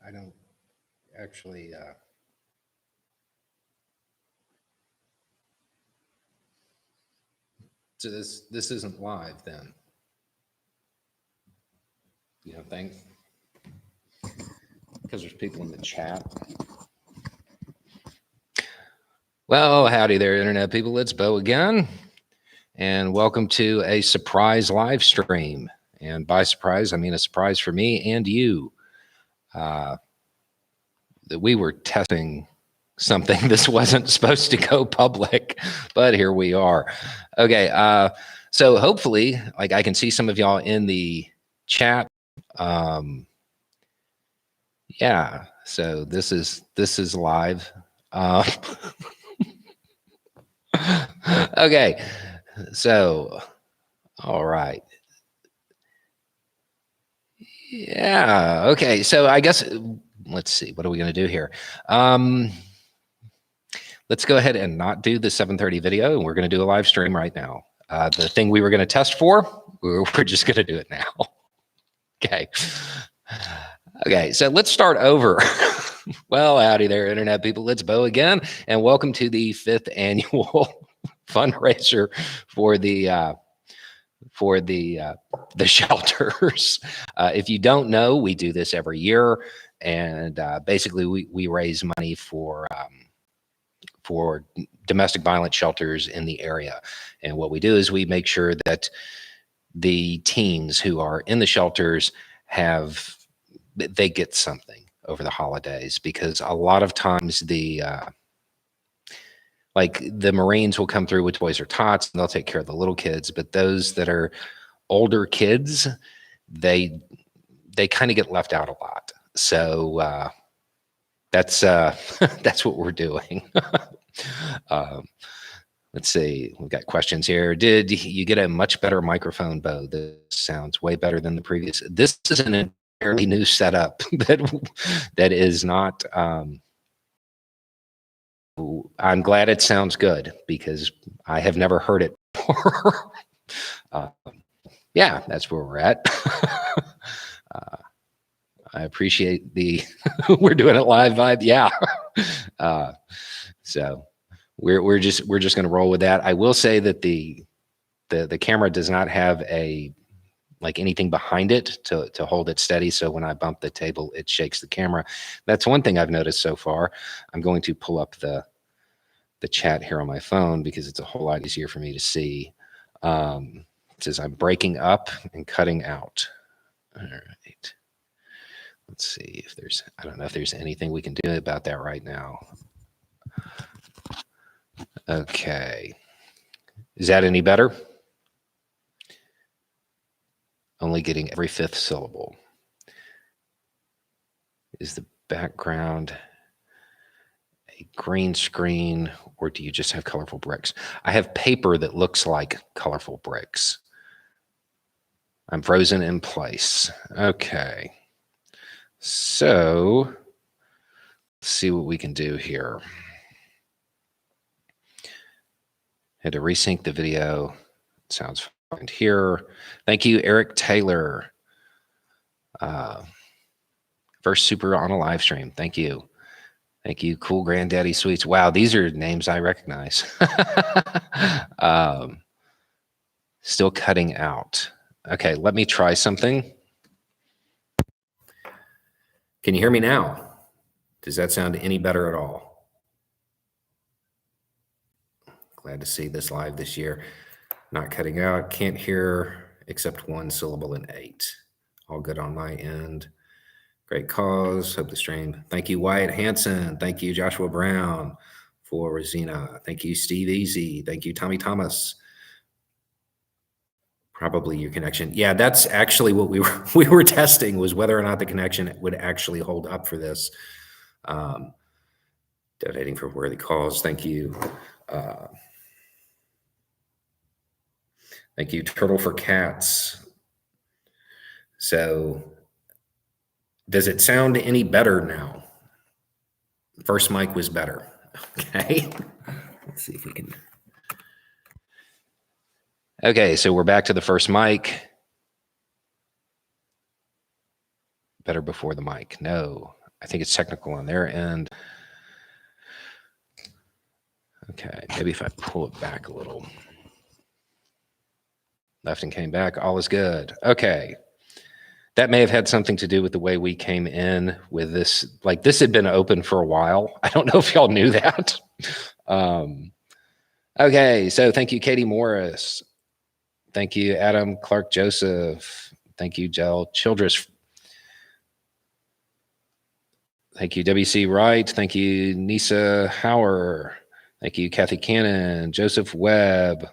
I don't actually. So this isn't live then. You don't think? Because there's people in the chat. Well, howdy there, Internet people. It's Bo again. And welcome to a surprise live stream. And by surprise, I mean a surprise for me and you. That we were testing something. This wasn't supposed to go public, but here we are. Okay, so hopefully, like I can see some of y'all in the chat. Yeah, so this is live. Okay, so all right. Yeah, okay, so I guess let's see, what are we going to do here? Let's go ahead and not do the 7:30 video, and we're going to do a live stream right now. The thing we were going to test for, we're just going to do it now. Okay. Okay, so let's start over. Well, howdy there, Internet people. It's Bo again, and welcome to the 5th annual fundraiser for the shelters. If you don't know, we do this every year, and basically we raise money for domestic violence shelters in the area. And what we do is we make sure that the teens who are in the shelters they get something over the holidays, because a lot of times like the Marines will come through with toys or tots and they'll take care of the little kids, but those that are older kids, they kind of get left out a lot. So that's that's what we're doing. Let's see, we've got questions here. Did you get a much better microphone, Bo? This sounds way better than the previous. This is an entirely new setup that is not. I'm glad it sounds good because I have never heard it before. Yeah, that's where we're at. I appreciate we're doing it live vibe. Yeah. So we're just going to roll with that. I will say that the camera does not have like anything behind it to hold it steady. So when I bump the table, it shakes the camera. That's one thing I've noticed so far. I'm going to pull up the chat here on my phone because it's a whole lot easier for me to see. It says I'm breaking up and cutting out. All right. Let's see if I don't know if there's anything we can do about that right now. Okay. Is that any better? Only getting every 5th syllable. Is the background a green screen, or do you just have colorful bricks? I have paper that looks like colorful bricks. I'm frozen in place. Okay. So let's see what we can do here. Had to resync the video. Sounds fine here. Thank you, Eric Taylor. First super on a live stream. Thank you. Thank you, Cool Granddaddy Sweets. Wow, these are names I recognize. Still cutting out. Okay, let me try something. Can you hear me now? Does that sound any better at all? Glad to see this live this year. Not cutting out. Can't hear except one syllable in 8. All good on my end. Great cause. Hope the stream. Thank you, Wyatt Hansen. Thank you, Joshua Brown, for Rosina. Thank you, Steve Easy. Thank you, Tommy Thomas. Probably your connection. Yeah, that's actually what we were testing, was whether or not the connection would actually hold up for this. Donating for worthy cause. Thank you. Thank you, Turtle for Cats. So does it sound any better now? First mic was better. Okay. Let's see if we can. Okay, so we're back to the first mic. Better before the mic. No. I think it's technical on their end. Okay, maybe if I pull it back a little. Left and came back, all is good. Okay. That may have had something to do with the way we came in with this. Like, this had been open for a while. I don't know if y'all knew that. Okay, so thank you, Katie Morris. Thank you, Adam Clark Joseph. Thank you, Jill Childress. Thank you, WC Wright. Thank you, Nisa Hauer. Thank you, Kathy Cannon, Joseph Webb.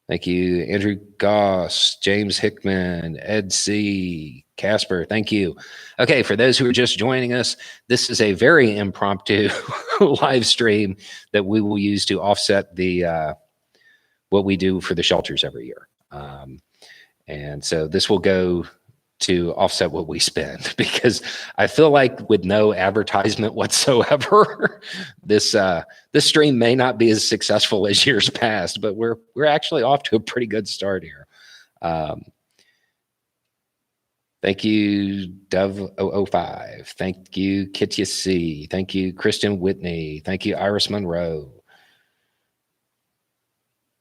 Thank you, Andrew Goss, James Hickman, Ed C., Casper. Thank you. Okay, for those who are just joining us, this is a very impromptu live stream that we will use to offset the what we do for the shelters every year. And so this will go to offset what we spend, because I feel like with no advertisement whatsoever, this stream may not be as successful as years past, but we're actually off to a pretty good start here. Thank you, Dove005. Thank you, Kitya C. Thank you, Kristen Whitney. Thank you, Iris Monroe.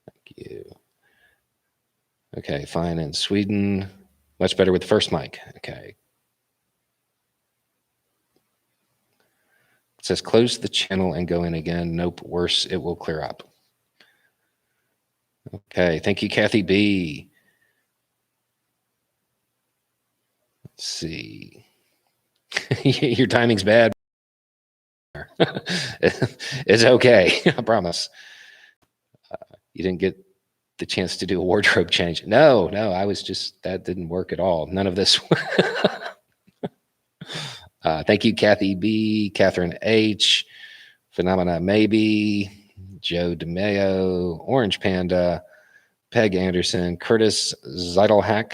Thank you. Okay, fine. In Sweden, much better with the first mic. Okay. It says close the channel and go in again. Nope, worse, it will clear up. Okay, thank you, Kathy B. Let's see. Your timing's bad. It's okay, I promise. You didn't get the chance to do a wardrobe change. No, I was just, that didn't work at all. None of this. Thank you, Kathy B, Catherine H, Phenomena Maybe, Joe DeMeo, Orange Panda, Peg Anderson, Curtis Zeidelhack,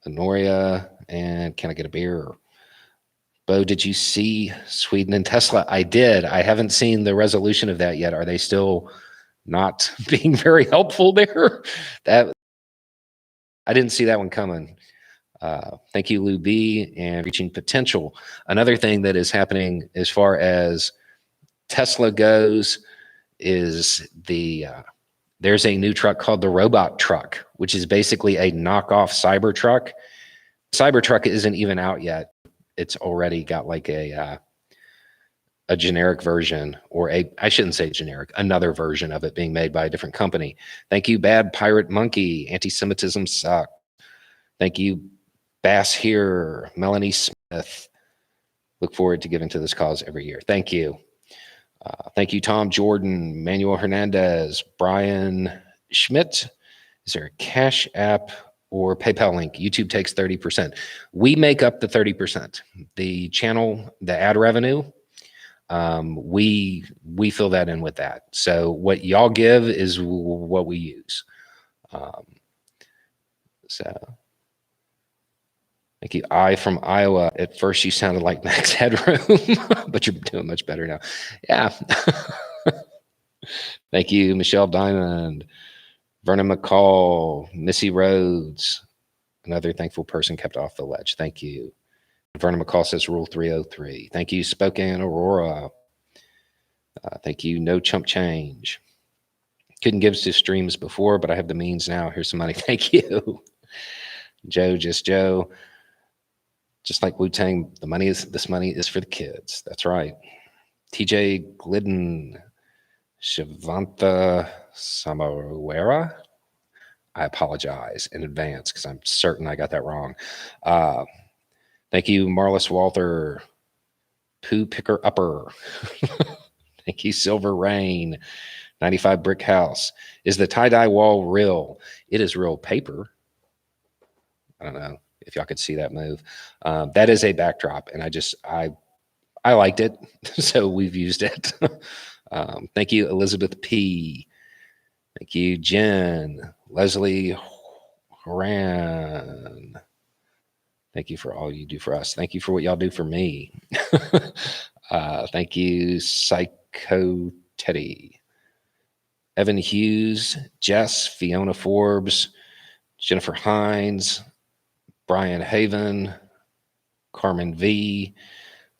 Honoria, and Can I Get a Beer? Bo, did you see Sweden and Tesla? I did. I haven't seen the resolution of that yet. Are they still not being very helpful there? That I didn't see that one coming. Thank you, Lou B, and Reaching Potential. Another thing that is happening as far as Tesla goes is there's a new truck called the Robot Truck, which is basically a knockoff Cybertruck. Cybertruck isn't even out yet. It's already got like a generic version, or I shouldn't say generic, another version of it being made by a different company. Thank you, Bad Pirate Monkey. Anti-Semitism sucks. Thank you, Bass here, Melanie Smith. Look forward to giving to this cause every year. Thank you. Thank you, Tom Jordan, Manuel Hernandez, Brian Schmidt. Is there a Cash App or PayPal link? YouTube takes 30%. We make up the 30%. The channel, the ad revenue, we fill that in with that. So what y'all give is what we use. So thank you. I from Iowa. At first you sounded like Max Headroom, but you're doing much better now. Yeah. Thank you, Michelle Diamond, Vernon McCall, Missy Rhodes. Another thankful person kept off the ledge. Thank you. Vernon McCall says Rule 303. Thank you, Spokane Aurora. Thank you, No Chump Change. Couldn't give to streams before, but I have the means now. Here's some money. Thank you. Joe, just Joe. Just like Wu-Tang, this money is for the kids. That's right. TJ Glidden, Shivanta Samawera. I apologize in advance because I'm certain I got that wrong. Thank you, Marlis Walther, Pooh Picker Upper. Thank you, Silver Rain, 95 Brick House. Is the tie-dye wall real? It is real paper. I don't know if y'all could see that move. That is a backdrop, and I liked it, so we've used it. Thank you, Elizabeth P. Thank you, Jen, Leslie Horan. Thank you for all you do for us. Thank you for what y'all do for me. Thank you, Psycho Teddy, Evan Hughes, Jess, Fiona Forbes, Jennifer Hines, Brian Haven, Carmen V.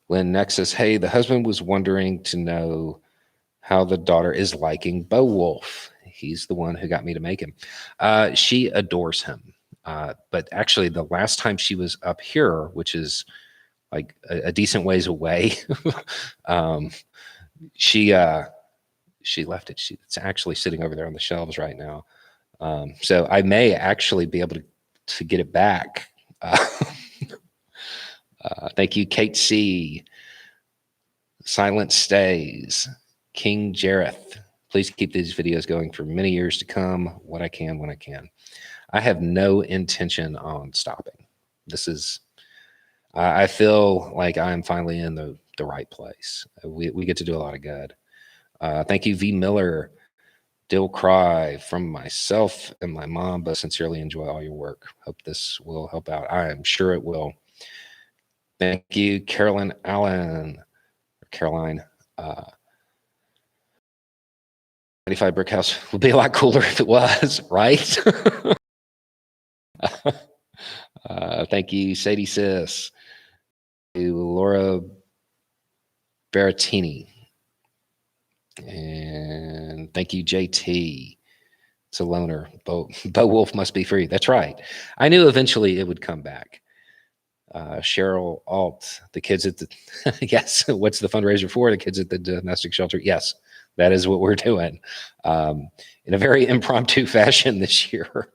Lynn Nexus, hey, the husband was wondering to know how the daughter is liking Beowulf. He's the one who got me to make him. She adores him. But actually, the last time she was up here, which is like a decent ways away, um, she left it. It's actually sitting over there on the shelves right now. So I may actually be able to get it back. Thank you, Kate C. Silent Stays. King Jareth. Please keep these videos going for many years to come. What I can when I can. I have no intention on stopping. This is, I feel like I'm finally in the right place. We get to do a lot of good. Thank you, V. Miller. Dill Cry from myself and my mom, but sincerely enjoy all your work. Hope this will help out. I am sure it will. Thank you, Carolyn Allen. Or Caroline. 95 brick house would be a lot cooler if it was, right? Thank you, Sadie Sis. Thank you, Laura Berrettini. And thank you, JT. It's a loner. Beowulf must be free. That's right. I knew eventually it would come back. Cheryl Alt, the kids at the, yes, what's the fundraiser for? The kids at the domestic shelter. Yes, that is what we're doing in a very impromptu fashion this year.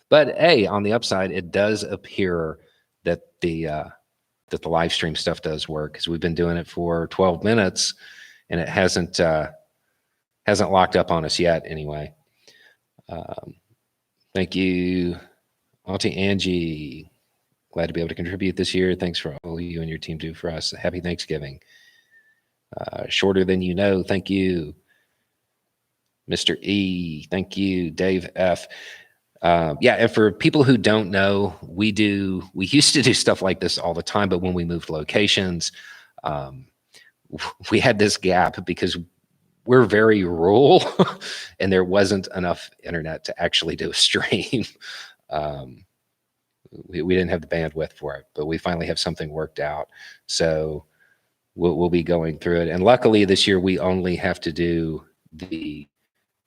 But hey, on the upside, it does appear that the live stream stuff does work, because we've been doing it for 12 minutes and it hasn't locked up on us yet anyway. Thank you, Auntie Angie. Glad to be able to contribute this year. Thanks for all you and your team do for us. Happy Thanksgiving. Shorter than you know. Thank you. Mr. E. Thank you. Dave F. Yeah, and for people who don't know, we used to do stuff like this all the time, but when we moved locations, we had this gap because we're very rural and there wasn't enough internet to actually do a stream. We didn't have the bandwidth for it, but we finally have something worked out. So we'll be going through it. And luckily this year, we only have to do the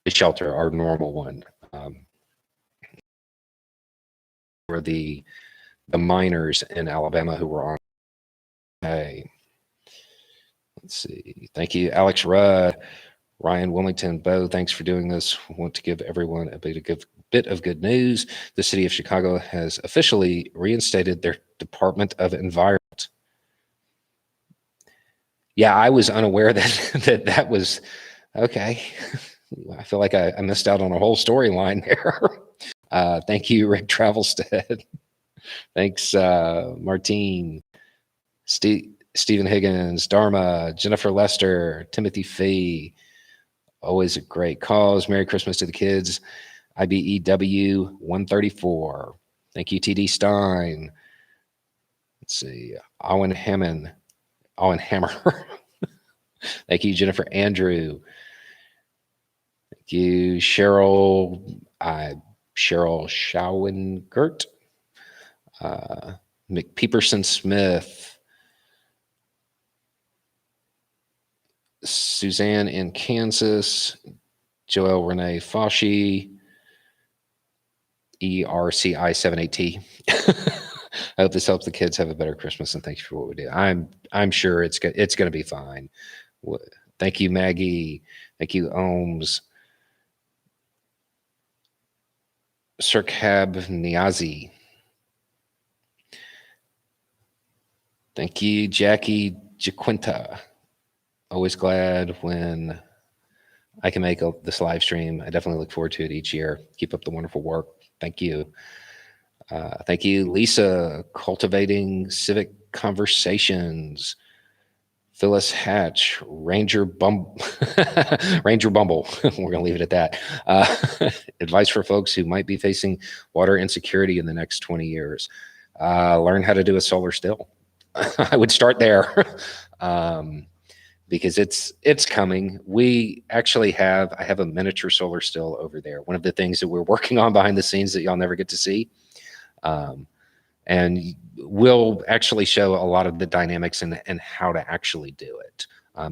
shelter, our normal one. For the miners in Alabama who were on. Hey, let's see. Thank you, Alex Rudd, Ryan Wilmington, Bo. Thanks for doing this. Want to give everyone a bit of good news. The city of Chicago has officially reinstated their Department of Environment. Yeah, I was unaware that that was okay. I feel like I missed out on a whole storyline there. Thank you, Rick Travelstead. Thanks, Martine, Stephen Higgins, Dharma, Jennifer Lester, Timothy Fee. Always a great cause. Merry Christmas to the kids. IBEW 134. Thank you, TD Stein. Let's see, Owen Hammer. Thank you, Jennifer Andrew. Thank you, Cheryl Schauengert. McPeterson Smith. Suzanne in Kansas. Joelle Renee Fauci. ERCI78T. I hope this helps the kids have a better Christmas, and thank you for what we do. I'm sure it's going to be fine. Thank you, Maggie. Thank you, Ohms. Sirkab Niazi. Thank you, Jackie Jaquinta. Always glad when I can make this live stream. I definitely look forward to it each year. Keep up the wonderful work. Thank you. Thank you, Lisa, Cultivating Civic Conversations. Phyllis Hatch, Ranger Bumble. We're going to leave it at that. Advice for folks who might be facing water insecurity in the next 20 years. Learn how to do a solar still. I would start there because it's coming. We actually I have a miniature solar still over there. One of the things that we're working on behind the scenes that y'all never get to see. and we'll actually show a lot of the dynamics and how to actually do it.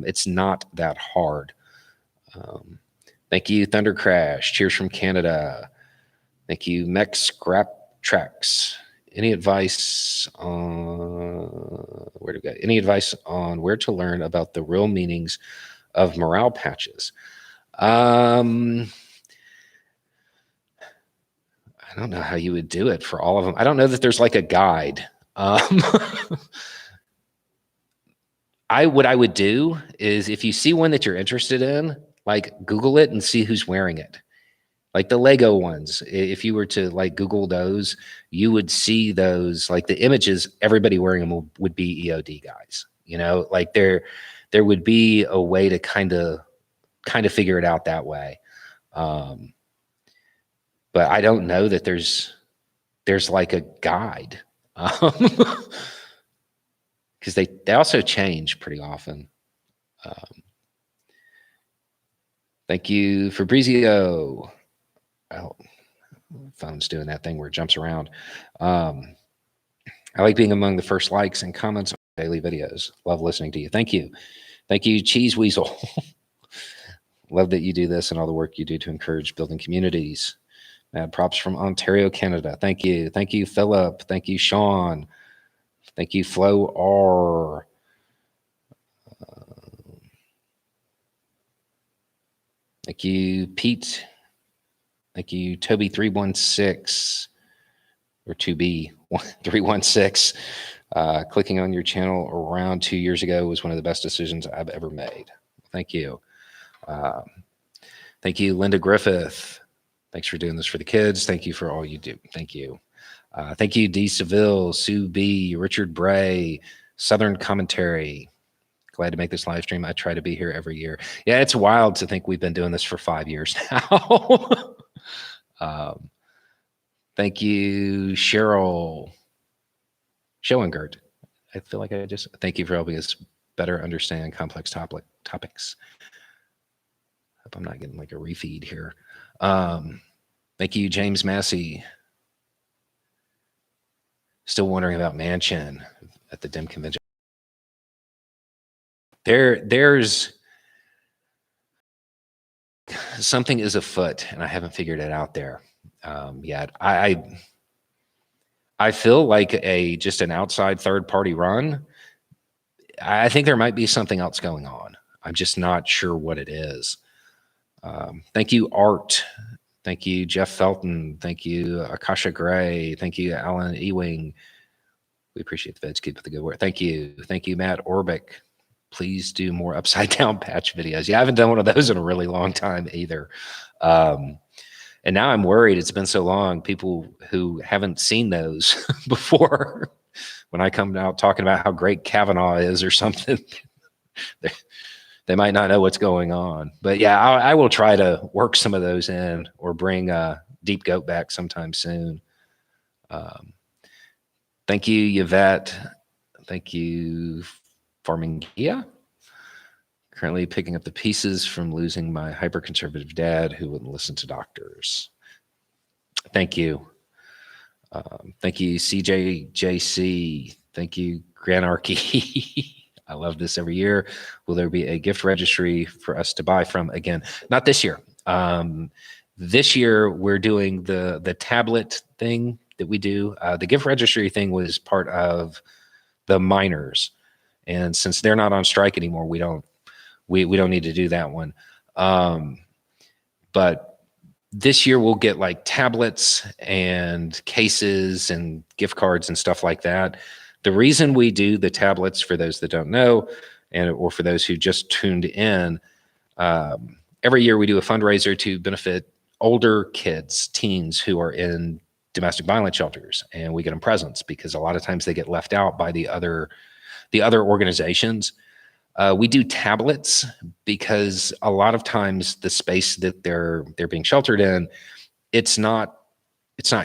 It's not that hard. Thank you, Thunder Crash. Cheers from Canada. Thank you, Mech Scrap Tracks. Any advice on where to go? Any advice on where to learn about the real meanings of morale patches? I don't know how you would do it for all of them. I don't know that there's like a guide. What I would do is, if you see one that you're interested in, like Google it and see who's wearing it. Like the Lego ones, if you were to like Google those, you would see those, like the images, everybody wearing them would be EOD guys. You know, like there would be a way to kind of figure it out that way. But I don't know that there's like a guide. Because they also change pretty often. Thank you, Fabrizio. Oh, phone's doing that thing where it jumps around. I like being among the first likes and comments on daily videos. Love listening to you. Thank you. Thank you, Cheese Weasel. Love that you do this and all the work you do to encourage building communities. Mad props from Ontario, Canada. Thank you. Thank you, Philip. Thank you, Sean. Thank you, Flo R. Thank you, Pete. Thank you, Toby316 or 2B316. Clicking on your channel around 2 years ago was one of the best decisions I've ever made. Thank you. Thank you, Linda Griffith. Thanks for doing this for the kids. Thank you for all you do. Thank you. Thank you, D. Seville, Sue B., Richard Bray, Southern Commentary. Glad to make this live stream. I try to be here every year. Yeah, it's wild to think we've been doing this for 5 years now. Thank you, Cheryl Schoengert. I feel like thank you for helping us better understand complex topics. Hope I'm not getting like a refeed here. Thank you, James Massey. Still wondering about Manchin at the DIM convention. There's something is afoot, and I haven't figured it out there yet. I feel like just an outside third party run. I think there might be something else going on. I'm just not sure what it is. Thank you, Art. Thank you, Jeff Felton. Thank you, Akasha Gray. Thank you, Alan Ewing. We appreciate the feds. Keep up the good work. Thank you. Thank you, Matt Orbick. Please do more upside down patch videos. Yeah, I haven't done one of those in a really long time either. And now I'm worried. It's been so long. People who haven't seen those before, when I come out talking about how great Kavanaugh is or something, they might not know what's going on. But yeah, I will try to work some of those in, or bring Deep Goat back sometime soon. Thank you, Yvette. Thank you, Farmingia. Currently picking up the pieces from losing my hyper-conservative dad who wouldn't listen to doctors. Thank you. Thank you, CJJC. Thank you, Granarchy. I love this every year. Will there be a gift registry for us to buy from again? Not this year. This year we're doing the tablet thing that we do. The gift registry thing was part of the miners, and since they're not on strike anymore, we don't need to do that one. But this year we'll get like tablets and cases and gift cards and stuff like that. The reason we do the tablets, for those that don't know, or for those who just tuned in, every year we do a fundraiser to benefit older kids, teens who are in domestic violence shelters, and we get them presents because a lot of times they get left out by the other organizations. We do tablets because a lot of times the space that they're being sheltered in, it's not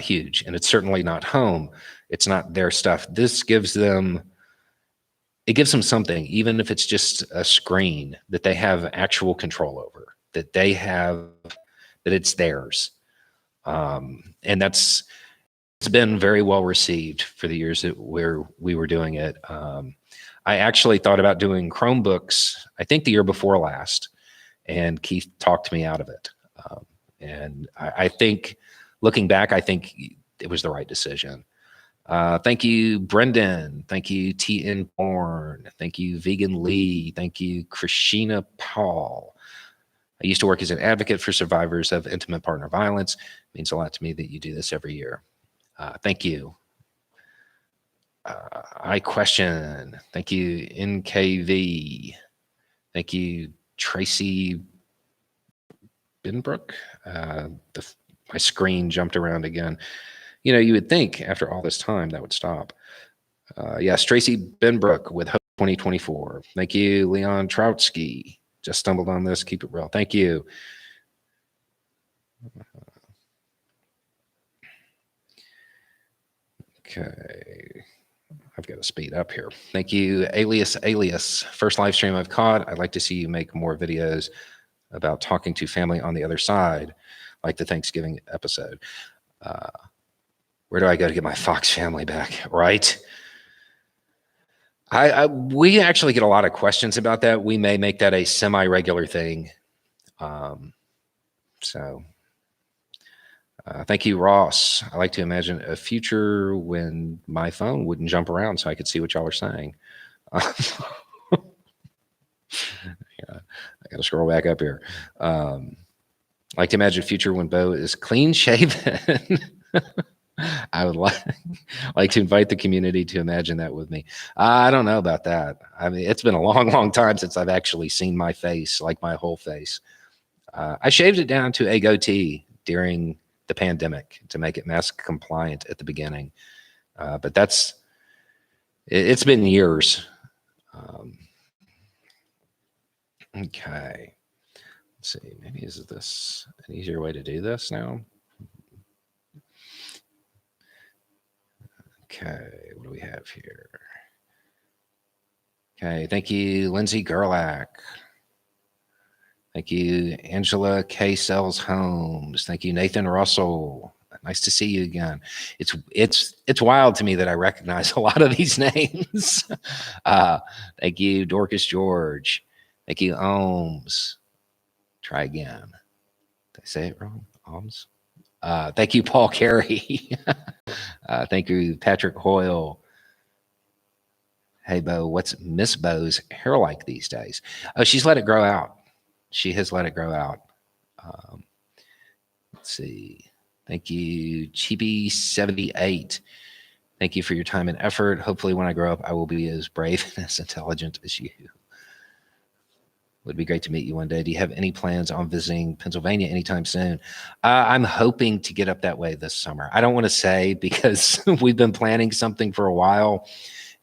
huge, and it's certainly not home. It's not their stuff. This gives them something, even if it's just a screen that they have actual control over, that it's theirs. And been very well received for the years that we were doing it. I actually thought about doing Chromebooks, I think the year before last, and Keith talked me out of it. And I think, looking back, I think it was the right decision. Thank you, Brendan. Thank you, TN Born. Thank you, Vegan Lee. Thank you, Krishina Paul. I used to work as an advocate for survivors of intimate partner violence. It means a lot to me that you do this every year. Thank you. I question. Thank you, NKV. Thank you, Tracy Binbrook. My screen jumped around again. You know, you would think after all this time that would stop. Yes, Tracy Binbrook with Hope 2024. Thank you, Leon Troutsky. Just stumbled on this. Keep it real. Thank you. Okay. I've got to speed up here. Thank you, Alias. First live stream I've caught. I'd like to see you make more videos about talking to family on the other side, like the Thanksgiving episode. Where do I go to get my Fox family back, right? We actually get a lot of questions about that. We may make that a semi-regular thing. Thank you, Ross. I like to imagine a future when my phone wouldn't jump around so I could see what y'all are saying. Yeah, I got to scroll back up here. I like to imagine a future when Bo is clean shaven. I would like to invite the community to imagine that with me. I don't know about that. I mean, it's been a long, long time since I've actually seen my face, like my whole face. I shaved it down to a goatee during the pandemic to make it mask compliant at the beginning. But it's been years. Okay. Let's see, maybe is this an easier way to do this now? Okay, what do we have here? Okay, thank you, Lindsay Gerlach. Thank you, Angela K. Sells Homes. Thank you, Nathan Russell. Nice to see you again. It's wild to me that I recognize a lot of these names. Thank you, Dorcas George. Thank you, Ohms. Try again. Did I say it wrong? Ohms. Thank you, Paul Carey. Thank you, Patrick Hoyle. Hey, Bo, what's Miss Bo's hair like these days? Oh, she's let it grow out. She has let it grow out. Let's see. Thank you, Chibi78. Thank you for your time and effort. Hopefully when I grow up, I will be as brave and as intelligent as you. Would be great to meet you one day. Do you have any plans on visiting Pennsylvania anytime soon? I'm hoping to get up that way this summer. I don't want to say because we've been planning something for a while,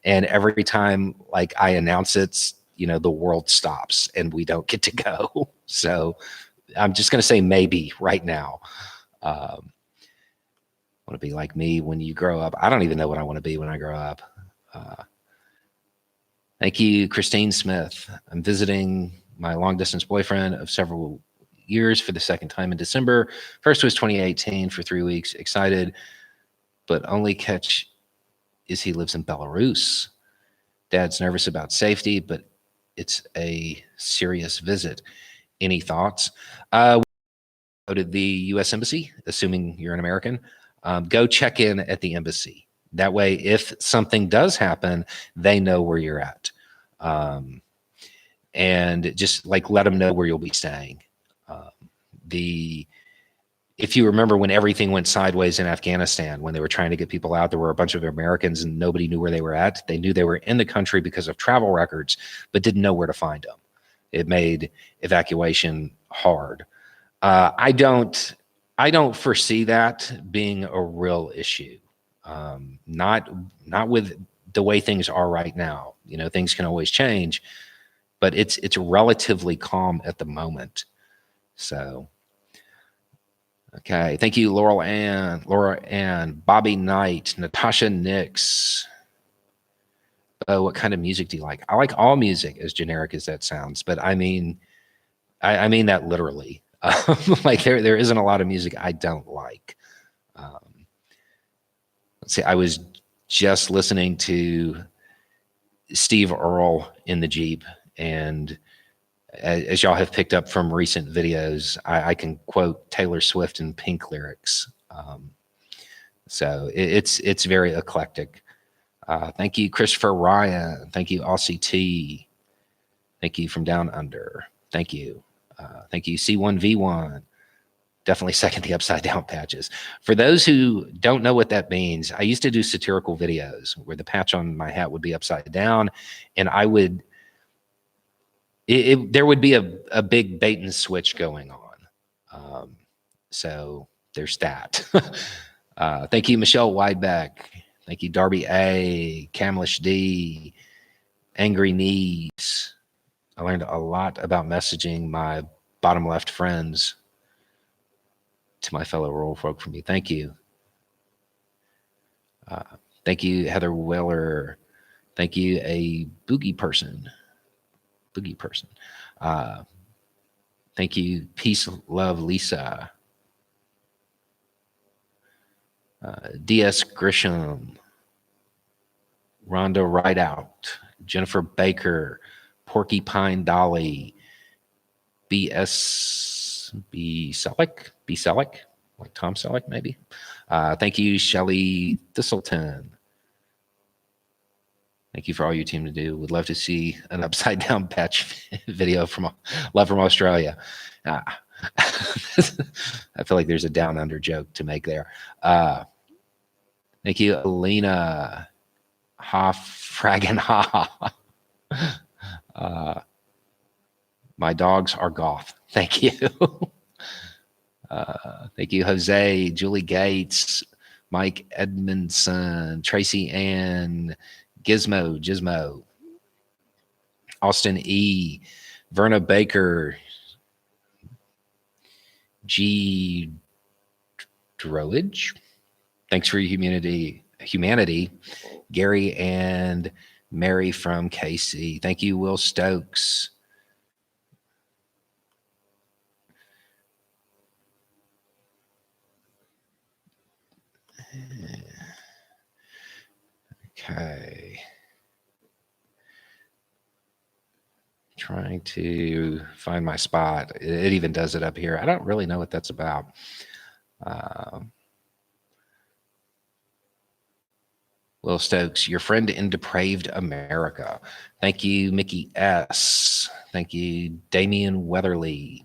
and every time like I announce it, you know, the world stops and we don't get to go. So I'm just going to say maybe right now. Want to be like me when you grow up. I don't even know what I want to be when I grow up. Thank you, Christine Smith. I'm visiting my long distance boyfriend of several years for the second time in December. First was 2018 for 3 weeks. Excited, but only catch is he lives in Belarus. Dad's nervous about safety, but it's a serious visit. Any thoughts? Go to the U.S. Embassy, assuming you're an American. Go check in at the embassy. That way, if something does happen, they know where you're at. And just like let them know where you'll be staying. If you remember when everything went sideways in Afghanistan, when they were trying to get people out, there were a bunch of Americans and nobody knew where they were at. They knew they were in the country because of travel records, but didn't know where to find them. It made evacuation hard. I don't foresee that being a real issue. Not with the way things are right now. You know, things can always change, but it's relatively calm at the moment. So, okay. Thank you, Laura Ann, Bobby Knight, Natasha Nix. Oh, what kind of music do you like? I like all music, as generic as that sounds, but I mean that literally. Like there isn't a lot of music I don't like. see, I was just listening to Steve Earle in the Jeep, and as y'all have picked up from recent videos, I can quote Taylor Swift and Pink lyrics. So it's very eclectic. Thank you, Christopher Ryan. Thank you, Aussie T. Thank you from Down Under. Thank you. Thank you, C1V1. Definitely second the upside down patches. For those who don't know what that means, I used to do satirical videos where the patch on my hat would be upside down, and I would, there would be a big bait and switch going on. So there's that. Thank you, Michelle Widebeck. Thank you, Darby A, Camlish D, Angry Knees. I learned a lot about messaging my bottom left friends to my fellow rural folk from you. Thank you. Thank you, Heather Weller. Thank you, a boogie person. Thank you, Peace, Love, Lisa. D.S. Grisham. Rhonda Rideout. Jennifer Baker. Porcupine Dolly. B.S. B. Selleck, like Tom Selleck, maybe. Thank you, Shelly Thistleton. Thank you for all your team to do. Would love to see an upside down patch video from Love from Australia. I feel like there's a down under joke to make there. Thank you, Alina. Ha fraggin' ha. My dogs are goth. Thank you. Thank you, Jose, Julie Gates, Mike Edmondson, Tracy Ann, Gizmo, Austin E, Verna Baker, G Droage. Thanks for your humanity, Gary and Mary from KC. Thank you, Will Stokes. Okay. Trying to find my spot. It even does it up here. I don't really know what that's about. Will Stokes, your friend in depraved America. Thank you, Mickey S. Thank you, Damian Weatherly.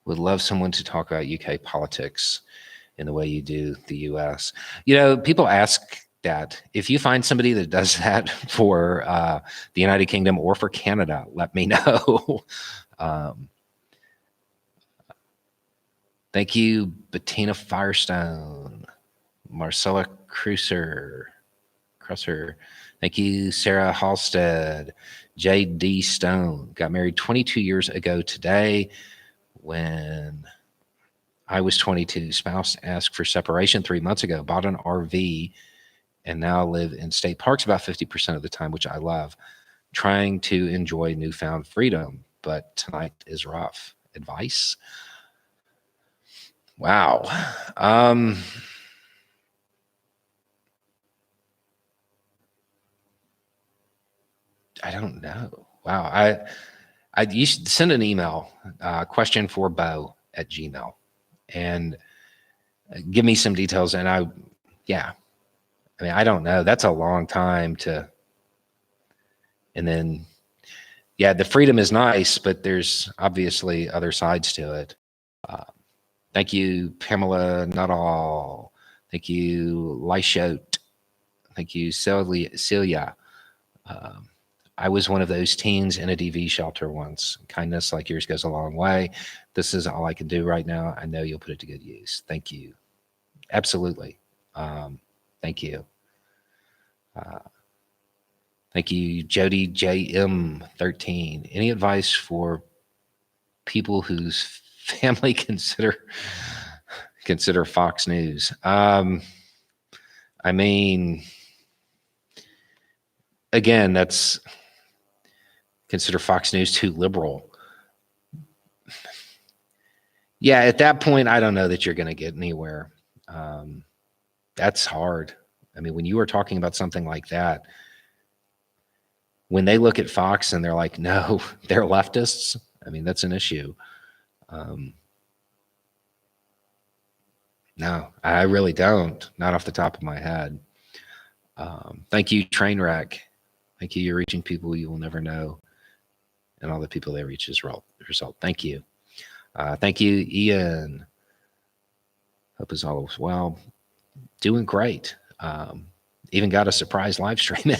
Would love someone to talk about UK politics in the way you do the US. You know, people ask that. If you find somebody that does that for the United Kingdom or for Canada, let me know. Thank you, Bettina Firestone, Marcella Crusser. Thank you, Sarah Halstead, J.D. Stone. Got married 22 years ago today when I was 22. Spouse asked for separation 3 months ago, bought an RV, and now live in state parks about 50% of the time, which I love. Trying to enjoy newfound freedom, but tonight is rough. Advice? Wow. I don't know. Wow. You should send an email, question for Bo at Gmail, and give me some details. And I mean, I don't know. That's a long time to, and then, yeah, the freedom is nice, but there's obviously other sides to it. Thank you, Pamela Nuttall. Thank you, Lyshote. Thank you, Celia. I was one of those teens in a DV shelter once. Kindness like yours goes a long way. This is all I can do right now. I know you'll put it to good use. Thank you. Absolutely. Thank you. Thank you, Jody JM13. Any advice for people whose family consider Fox News? I mean, again, that's consider Fox News too liberal. Yeah, at that point, I don't know that you're going to get anywhere. That's hard. I mean, when you are talking about something like that, when they look at Fox and they're like, no, they're leftists, I mean, that's an issue. No, I really don't. Not off the top of my head. Thank you, Trainwreck. Thank you. You're reaching people you will never know, and all the people they reach is result. Thank you. Thank you, Ian. Hope is all well. Doing great. Even got a surprise live stream.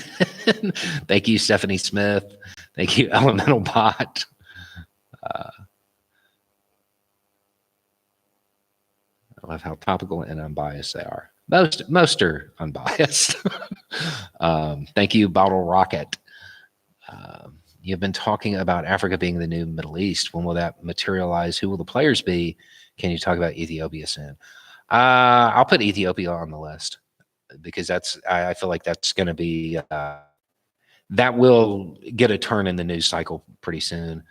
Thank you, Stephanie Smith. Thank you, Elemental Bot. I love how topical and unbiased they are. Most are unbiased. Thank you, Bottle Rocket. You've been talking about Africa being the new Middle East. When will that materialize? Who will the players be? Can you talk about Ethiopia soon? I'll put Ethiopia on the list because I feel like that's going to be that will get a turn in the news cycle pretty soon.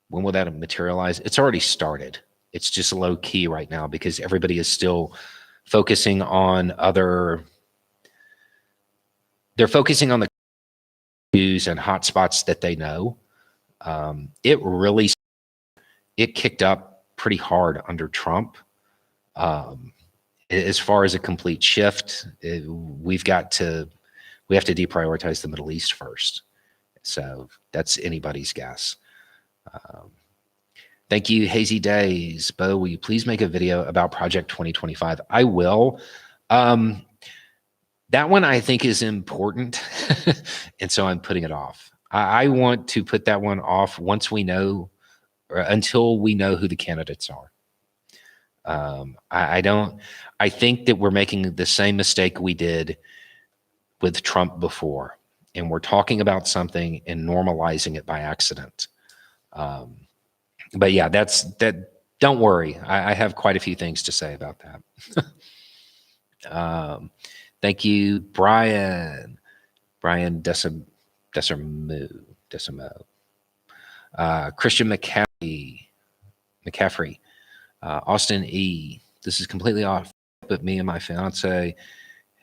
When will that materialize? It's already started. It's just low key right now because everybody is still focusing on they're focusing on the news and hotspots that they know. It kicked up pretty hard under Trump. As far as a complete shift, we have to deprioritize the Middle East first. So that's anybody's guess. Thank you, Hazy Days. Bo, will you please make a video about Project 2025? I will. That one I think is important, and so I'm putting it off. I want to put that one off once we know, or until we know who the candidates are. I think that we're making the same mistake we did with Trump before, and we're talking about something and normalizing it by accident. But yeah, that. Don't worry, I have quite a few things to say about that. Thank you, Brian. Brian Decimo. Christian McCaffrey. Austin E. This is completely off, but me and my fiance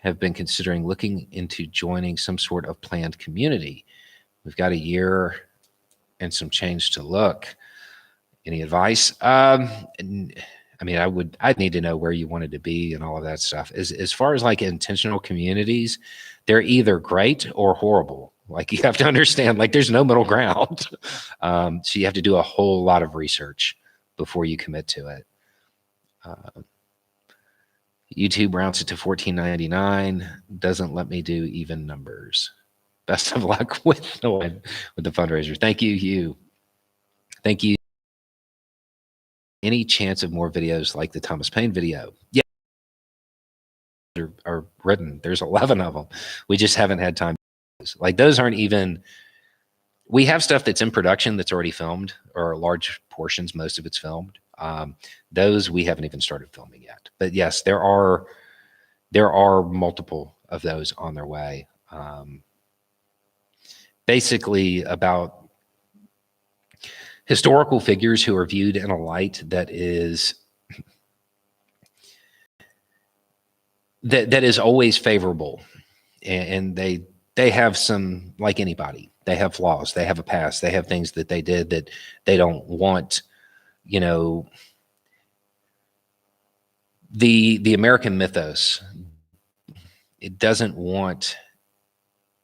have been considering looking into joining some sort of planned community. We've got a year and some change to look. Any advice? I mean, I'd need to know where you wanted to be and all of that stuff. As far as like intentional communities, they're either great or horrible. Like you have to understand, like there's no middle ground. So you have to do a whole lot of research before you commit to it. YouTube rounds it to $14.99. Doesn't let me do even numbers. Best of luck with the fundraiser. Thank you, Hugh. Thank you. Any chance of more videos like the Thomas Paine video? Yeah, are written. There's 11 of them. We just haven't had time. Like those aren't even. We have stuff that's in production that's already filmed, or large portions. Most of it's filmed. Those we haven't even started filming yet. But yes, there are multiple of those on their way. Basically about historical figures who are viewed in a light that is always favorable, and they have some, like anybody, they have flaws, they have a past, they have things that they did that they don't want. You know, the American mythos, it doesn't want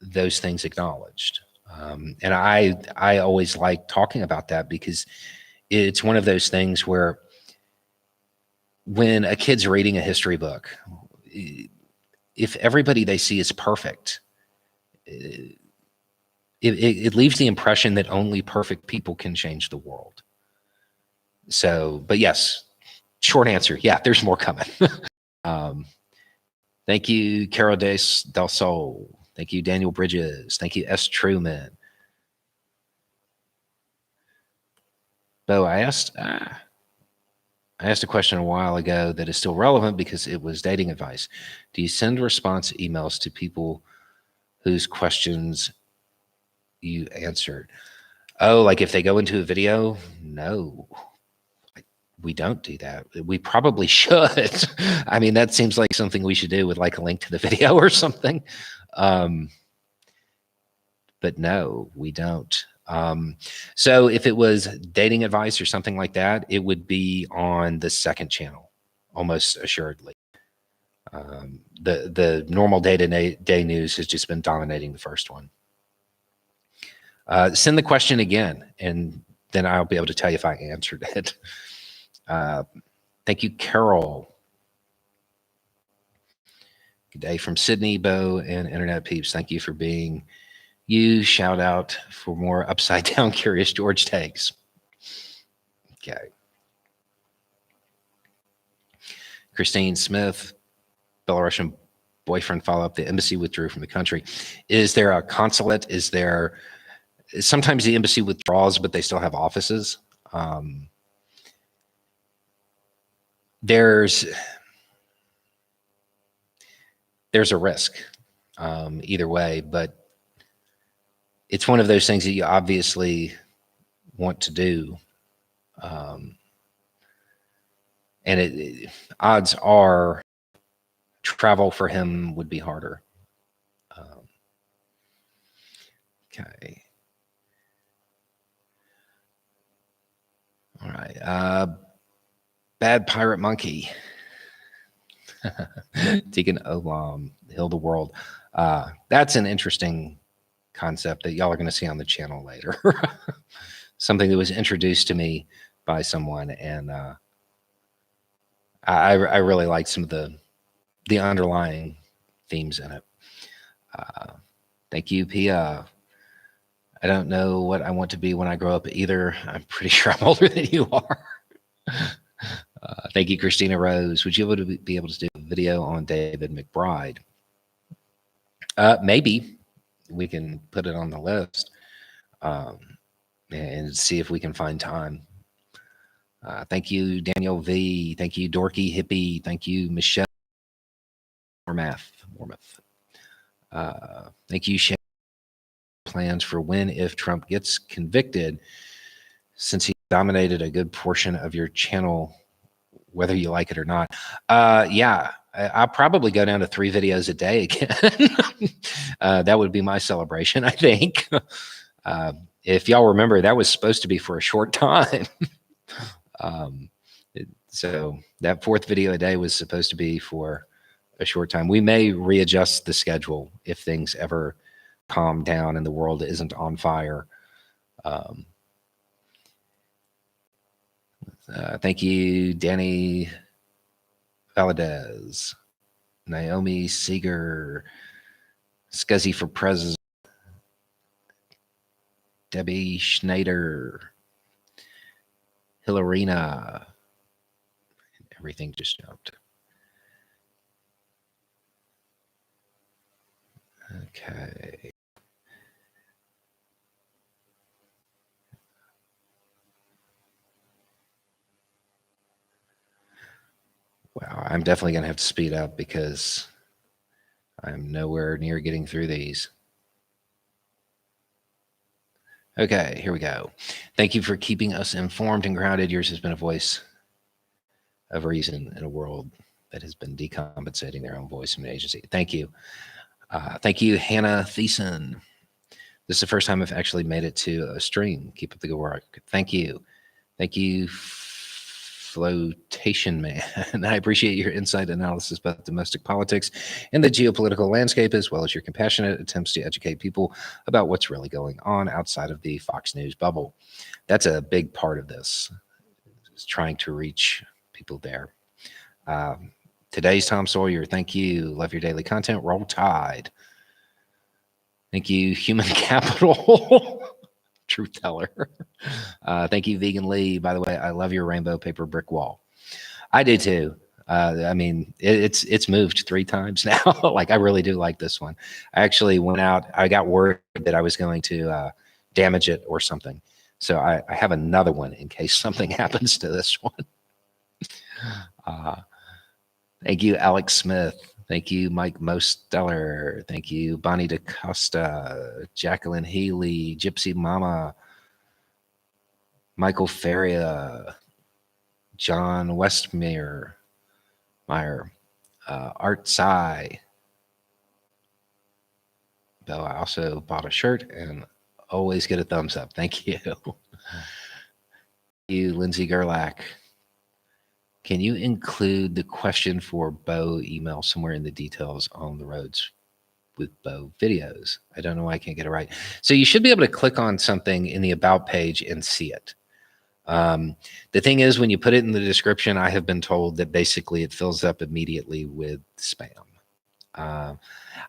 those things acknowledged. And I always like talking about that because it's one of those things where when a kid's reading a history book, if everybody they see is perfect, it leaves the impression that only perfect people can change the world. So, but yes, short answer, yeah, there's more coming. Thank you, Carol del Sol. Thank you, Daniel Bridges. Thank you, S. Truman. Bo, I asked a question a while ago that is still relevant because it was dating advice. Do you send response emails to people whose questions you answered? Oh, like if they go into a video? No. we don't do that. We probably should. I mean, that seems like something we should do with like a link to the video or something. But no, we don't. So if it was dating advice or something like that, it would be on the second channel, almost assuredly. The normal day-to-day news has just been dominating the first one. Send the question again, and then I'll be able to tell you if I answered it. Thank you, Carol. Good day from Sydney, Bo, and Internet Peeps. Thank you for being you. Shout out for more upside down Curious George takes. Okay. Christine Smith, Belarusian boyfriend follow up. The embassy withdrew from the country. Is there a consulate? Is there, sometimes the embassy withdraws, but they still have offices. There's a risk either way, but it's one of those things that you obviously want to do. And odds are travel for him would be harder. Okay. All right. Bad Pirate Monkey. Deacon Olam, Heal the World. That's an interesting concept that y'all are going to see on the channel later. Something that was introduced to me by someone, and I really like some of the underlying themes in it. Thank you, Pia. I don't know what I want to be when I grow up either. I'm pretty sure I'm older than you are. Thank you, Christina Rose. Would you be able to do a video on David McBride? Maybe we can put it on the list and see if we can find time. Thank you, Daniel V. Thank you, Dorky Hippie. Thank you, Michelle Mormath. Thank you, Shane. Plans for when if Trump gets convicted, since he dominated a good portion of your channel, whether you like it or not. Yeah, I'll probably go down to 3 videos a day again. That would be my celebration, I think. If y'all remember, that was supposed to be for a short time. So that 4th video a day was supposed to be for a short time. We may readjust the schedule if things ever calm down and the world isn't on fire. Thank you, Danny Valadez, Naomi Seeger, Scuzzy for President, Debbie Schneider, Hilarina. Everything just jumped. Okay. Wow, I'm definitely going to have to speed up because I'm nowhere near getting through these. Okay, here we go. Thank you for keeping us informed and grounded. Yours has been a voice of reason in a world that has been decompensating their own voice from an agency. Thank you. Thank you, Hannah Thiessen. This is the first time I've actually made it to a stream. Keep up the good work. Thank you. Thank you, Flotation Man. I appreciate your insight analysis about domestic politics and the geopolitical landscape, as well as your compassionate attempts to educate people about what's really going on outside of the Fox News bubble. That's a big part of this, is trying to reach people there. Today's Tom Sawyer. Thank you. Love your daily content. Roll Tide. Thank you, Human Capital. Truth Teller. Thank you, Vegan Lee. By the way, I love your rainbow paper brick wall. I do too. I mean, it's moved 3 times now. Like, I really do like this one. I actually went out. I got worried that I was going to damage it or something. So I have another one in case something happens to this one. Thank you, Alex Smith. Thank you, Mike Mosteller. Thank you, Bonnie DaCosta, Jacqueline Healy, Gypsy Mama, Michael Feria, John Westmeyer, Art Sai. Though I also bought a shirt and always get a thumbs up. Thank you. Thank you, Lindsay Gerlach. Can you include the question for Bo email somewhere in the details on the roads with Bo videos? I don't know why I can't get it right. So you should be able to click on something in the About page and see it. The thing is, when you put it in the description, I have been told that basically it fills up immediately with spam. I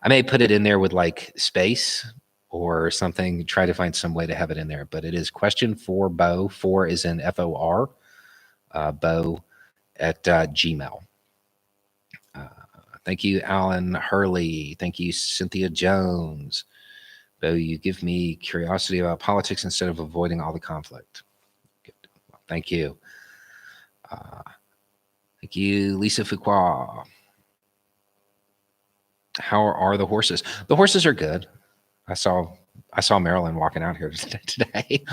may put it in there with like space or something, try to find some way to have it in there, but it is question for Bo, for is in FOR, Bo at Gmail. Thank you, Alan Hurley. Thank you, Cynthia Jones. Bo, you give me curiosity about politics instead of avoiding all the conflict. Good. Well, thank you. Thank you, Lisa Fuqua. How are the horses? The horses are good. I saw Marilyn walking out here today.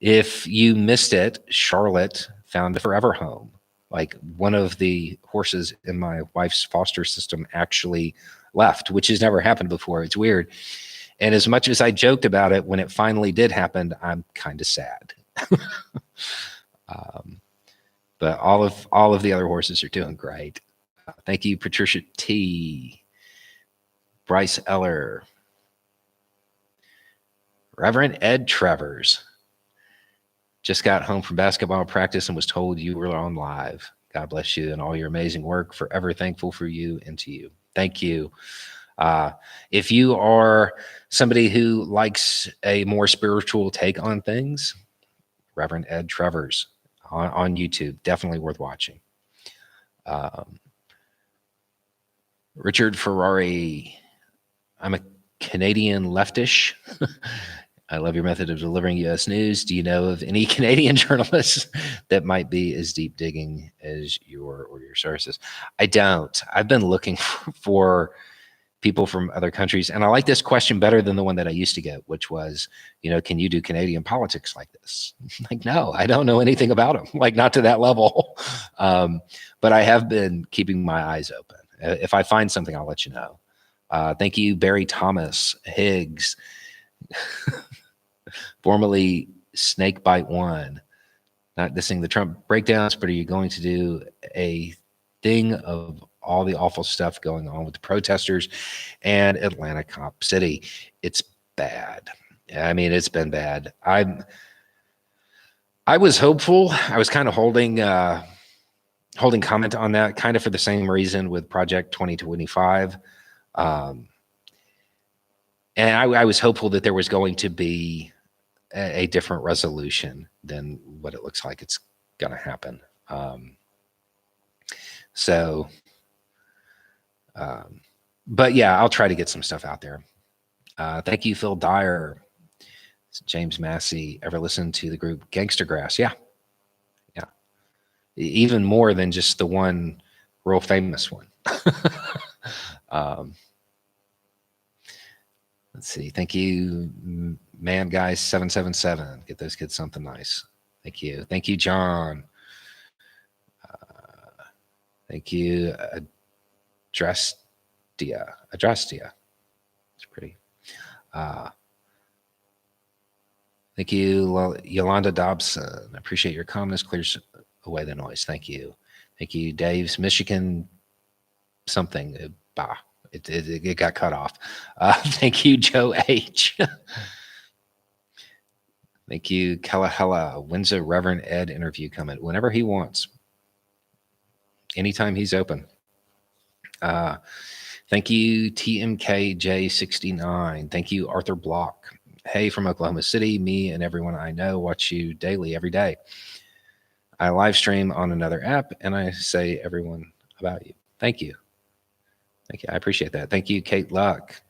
If you missed it, Charlotte found a forever home. Like one of the horses in my wife's foster system actually left, which has never happened before. It's weird. And as much as I joked about it, when it finally did happen, I'm kind of sad. But all of the other horses are doing great. Thank you, Patricia T. Bryce Eller. Reverend Ed Travers. Just got home from basketball practice and was told you were on live. God bless you and all your amazing work. Forever thankful for you and to you. Thank you. If you are somebody who likes a more spiritual take on things, Reverend Ed Travers on YouTube, definitely worth watching. Richard Ferrari, I'm a Canadian leftish. I love your method of delivering U.S. news. Do you know of any Canadian journalists that might be as deep digging as your sources? I don't. I've been looking for people from other countries, and I like this question better than the one that I used to get, which was, can you do Canadian politics like this? Like, no, I don't know anything about them, like not to that level. But I have been keeping my eyes open. If I find something, I'll let you know. Thank you, Barry Thomas Higgs. Formerly Snakebite One. Not dissing the Trump breakdowns, but are you going to do a thing of all the awful stuff going on with the protesters and Atlanta Cop City? It's bad. I mean, it's been bad. I was hopeful. I was kind of holding comment on that, kind of for the same reason with Project 2025. And I was hopeful that there was going to be a different resolution than what it looks like it's going to happen. But yeah, I'll try to get some stuff out there. Thank you, Phil Dyer. James Massey. Ever listen to the group Gangster Grass? Yeah. Even more than just the one real famous one. Let's see. Thank you, Man Guys 777. Get those kids something nice. Thank you. Thank you, John. Thank you, Adrastia. It's pretty. Thank you, Yolanda Dobson. I appreciate your comments. Clears away the noise. Thank you. Thank you, Dave's Michigan something. Bah. It got cut off. Thank you, Joe H. Thank you, Kalahela. When's a Reverend Ed interview coming? Whenever he wants. Anytime he's open. Thank you, TMKJ69. Thank you, Arthur Block. Hey, from Oklahoma City. Me and everyone I know watch you daily, every day. I live stream on another app, and I say everyone about you. Thank you. Thank you. I appreciate that. Thank you, Kate Luck.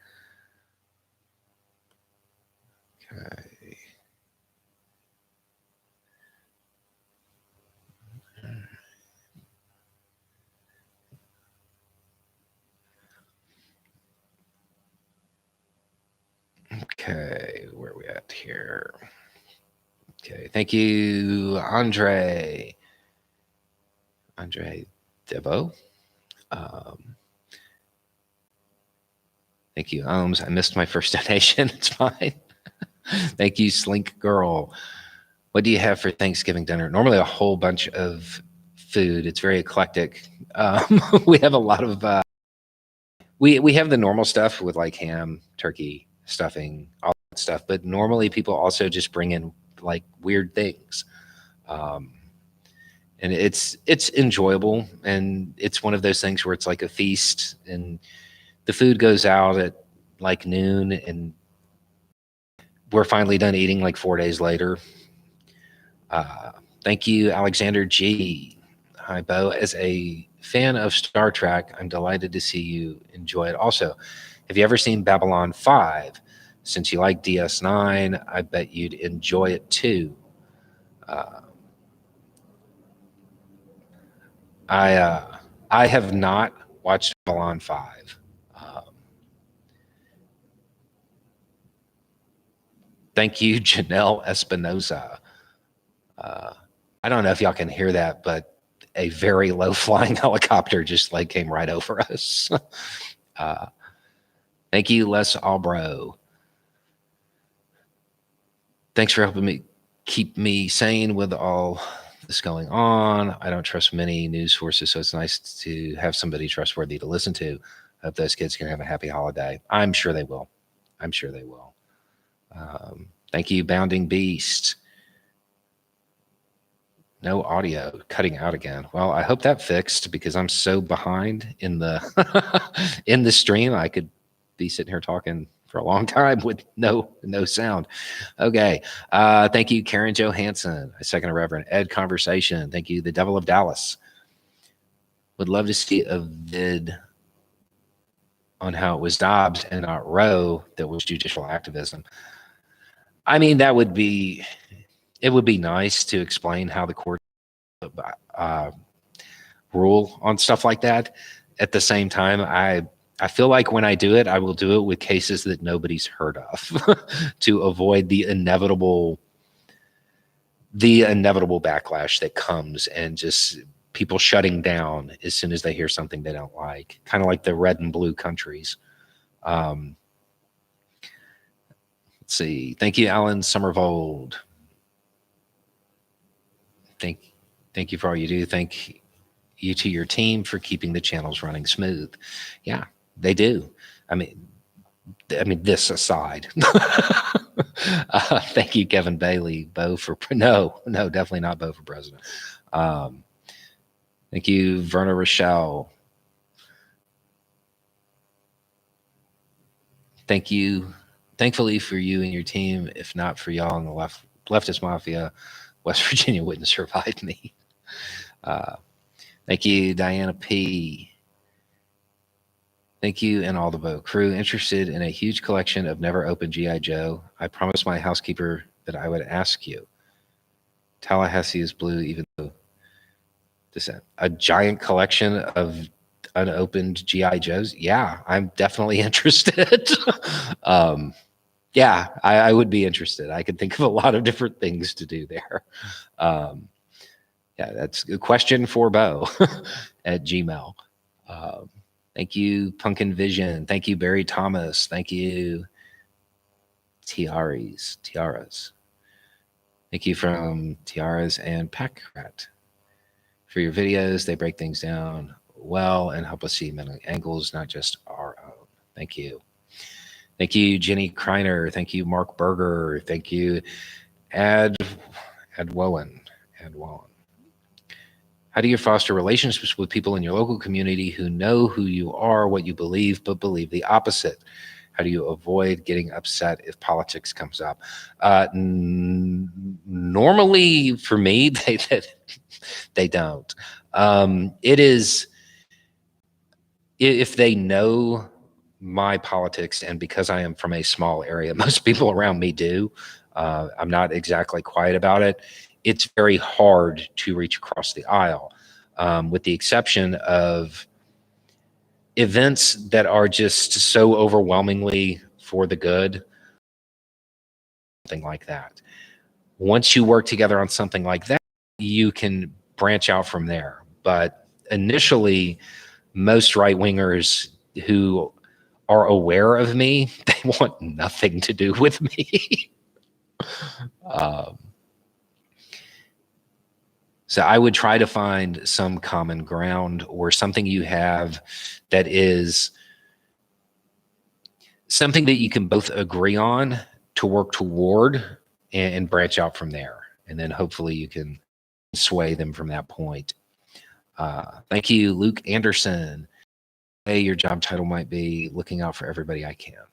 Okay. Okay, where are we at here? Okay, thank you, Andre. Andre Debo. Thank you, Ohms. I missed my first donation. It's fine. Thank you, Slink Girl. What do you have for Thanksgiving dinner? Normally a whole bunch of food. It's very eclectic. We have a lot of, we have the normal stuff with like ham, turkey, stuffing, all that stuff. But normally people also just bring in like weird things. And it's enjoyable. And it's one of those things where it's like a feast and the food goes out at like noon and we're finally done eating like 4 days later. Thank you, Alexander G. Hi, Bo. As a fan of Star Trek, I'm delighted to see you enjoy it. Also, have you ever seen Babylon 5? Since you like DS9, I bet you'd enjoy it too. I have not watched Babylon 5. Thank you, Janelle Espinoza. I don't know if y'all can hear that, but a very low flying helicopter just like came right over us. Thank you, Les Albro. Thanks for helping me keep me sane with all this going on. I don't trust many news sources, so it's nice to have somebody trustworthy to listen to. Hope those kids can have a happy holiday. I'm sure they will. I'm sure they will. Thank you, Bounding Beast. No audio, cutting out again. Well, I hope that fixed because I'm so behind in the in the stream. I could be sitting here talking for a long time with no sound. Okay. Thank you, Karen Johansson. I second a Reverend Ed Conversation. Thank you, the Devil of Dallas. Would love to see a vid on how it was Dobbs and not Roe that was judicial activism. I mean, it would be nice to explain how the court rule on stuff like that. At the same time, I feel like when I do it, I will do it with cases that nobody's heard of to avoid the inevitable backlash that comes and just people shutting down as soon as they hear something they don't like, kind of like the red and blue countries. Let's see. Thank you, Alan Summervold. Thank you for all you do. Thank you to your team for keeping the channels running smooth. Yeah, they do. I mean, this aside. Thank you, Kevin Bailey. Bo for no, definitely not Bo for president. Thank you, Verna Rochelle. Thank you. Thankfully for you and your team, if not for y'all in the leftist mafia, West Virginia wouldn't survive me. Thank you, Diana P. Thank you and all the Bo crew. Interested in a huge collection of never opened G.I. Joe. I promised my housekeeper that I would ask you. Tallahassee is blue, even though a giant collection of unopened G.I. Joes. Yeah, I'm definitely interested. Yeah, I would be interested. I could think of a lot of different things to do there. Yeah, that's a question for Bo at Gmail. Thank you, Pumpkin Vision. Thank you, Barry Thomas. Thank you, Tiaras. Thank you from Tiaras and Packrat for your videos. They break things down well and help us see many angles, not just our own. Thank you. Thank you, Jenny Kreiner. Thank you, Mark Berger. Thank you, Adwowan. How do you foster relationships with people in your local community who know who you are, what you believe, but believe the opposite? How do you avoid getting upset if politics comes up? Normally, for me, they don't. It is if they know my politics, and because I am from a small area, most people around me do. I'm not exactly quiet about it. It's very hard to reach across the aisle, with the exception of events that are just so overwhelmingly for the good, something like that. Once you work together on something like that, you can branch out from there. but initially, most right-wingers who are aware of me, they want nothing to do with me. So I would try to find some common ground or something you have that is something that you can both agree on to work toward and branch out from there. And then hopefully you can sway them from that point. Thank you, Luke Anderson. Hey, your job title might be looking out for everybody I can.